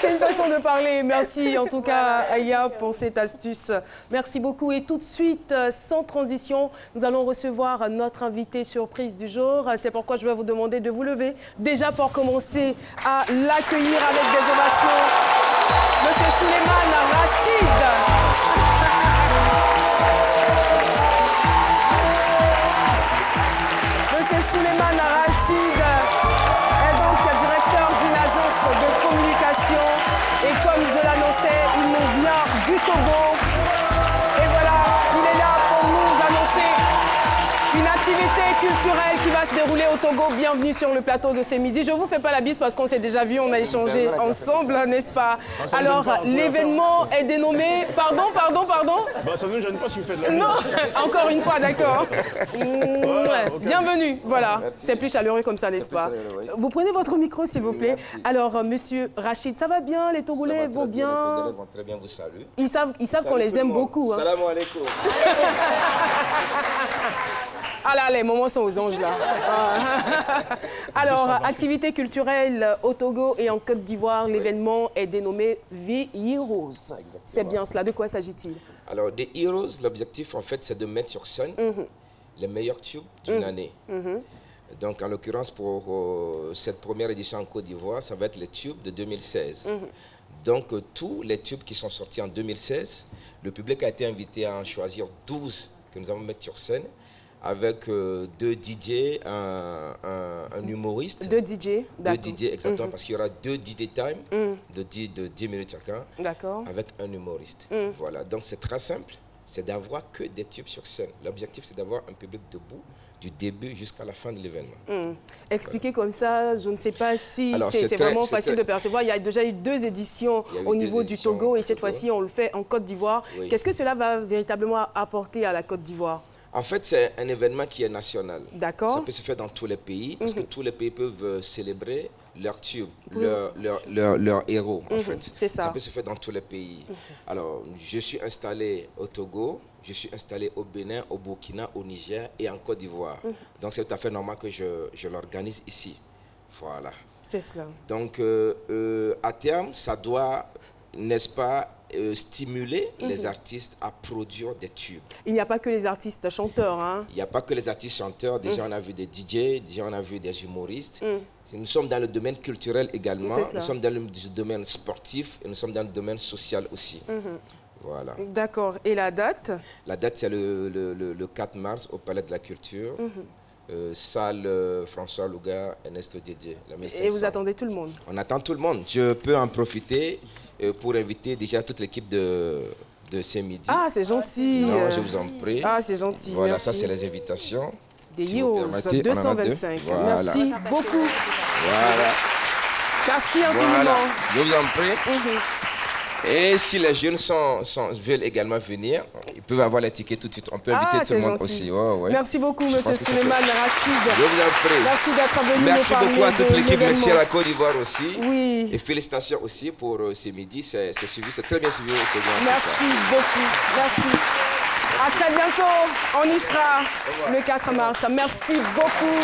C'est une façon de parler. Merci en tout cas, Aya, pour cette astuce. Merci beaucoup. Et tout de suite, sans transition, nous allons recevoir notre invité surprise du jour. C'est pourquoi je vais vous demander de vous lever. Déjà pour commencer à l'accueillir avec des ovations. Monsieur Souleymane Rachid. Monsieur Souleymane Rachid est donc directeur d'une agence de communication et comme je l'annonçais, il nous vient du Togo. Et voilà, il est là pour nous annoncer une activité culturelle qui va se dérouler au Togo. Bienvenue sur le plateau de ce midi. Je ne vous fais pas la bise parce qu'on s'est déjà vu, on a échangé ensemble, n'est-ce pas? Alors, l'événement est dénommé... Pardon? Bah, ça ne gêne pas si vous faites la Non, encore une fois, d'accord. Bienvenue, voilà. C'est plus chaleureux comme ça, n'est-ce pas? Vous prenez votre micro, s'il vous plaît. Alors, monsieur Rachid, ça va bien? Les Togolais vont bien? Les Togolais vont très bien, vous saluent. Ils savent qu'on les aime beaucoup. Hein. Salam alaikum. Ah là, les moments sont aux anges, là. Alors, activité culturelle au Togo et en Côte d'Ivoire, l'événement est dénommé The Heroes. C'est bien cela. De quoi s'agit-il? Alors, The Heroes, l'objectif, en fait, c'est de mettre sur scène les meilleurs tubes d'une année. Donc, en l'occurrence, pour cette première édition en Côte d'Ivoire, ça va être les tubes de 2016. Donc, tous les tubes qui sont sortis en 2016, le public a été invité à en choisir 12 que nous allons mettre sur scène, avec deux DJ, un humoriste. Deux DJ, d'accord. Deux DJ, exactement, parce qu'il y aura deux DJ time de 10 minutes chacun, avec un humoriste. Voilà, donc c'est très simple, c'est d'avoir que des tubes sur scène. L'objectif, c'est d'avoir un public debout du début jusqu'à la fin de l'événement. Expliquer comme ça, je ne sais pas si c'est vraiment facile de percevoir. Il y a déjà eu 2 éditions au niveau du Togo et cette fois-ci, on le fait en Côte d'Ivoire. Oui. Qu'est-ce que cela va véritablement apporter à la Côte d'Ivoire? En fait, c'est un événement qui est national. D'accord. Ça peut se faire dans tous les pays, parce que tous les pays peuvent célébrer leur tube, leur héros, en fait. C'est ça. Ça peut se faire dans tous les pays. Alors, je suis installé au Togo, je suis installé au Bénin, au Burkina, au Niger et en Côte d'Ivoire. Donc, c'est tout à fait normal que je l'organise ici. Voilà. C'est cela. Donc, à terme, ça doit, n'est-ce pas, stimuler les artistes à produire des tubes. Il n'y a pas que les artistes chanteurs. Hein? Il n'y a pas que les artistes chanteurs. Déjà, on a vu des DJ, déjà, on a vu des humoristes. Nous sommes dans le domaine culturel également. Nous sommes dans le domaine sportif et nous sommes dans le domaine social aussi. Voilà. D'accord. Et la date? La date, c'est le 4 mars au Palais de la Culture. Salle François Louga, Ernesto Didier. Et vous attendez tout le monde? On attend tout le monde. Je peux en profiter pour inviter déjà toute l'équipe de ce midi. Ah, c'est gentil. Non, je vous en prie. Ah, c'est gentil. Voilà, merci. Ça, c'est les invitations. Des Heroes 225. Voilà. Merci beaucoup. Voilà. Merci infiniment. Voilà. Je vous en prie. Et si les jeunes veulent également venir, ils peuvent avoir les tickets tout de suite. On peut inviter tout le monde aussi. Merci beaucoup, monsieur Souleymane Rachid. Je vous en prie. Merci d'être venu. Merci beaucoup à toute l'équipe. Merci à la Côte d'Ivoire aussi. Oui. Et félicitations aussi pour ce midi. C'est suivi, c'est très bien suivi. Merci beaucoup. Merci. À très bientôt. On y sera le 4 mars. Merci beaucoup.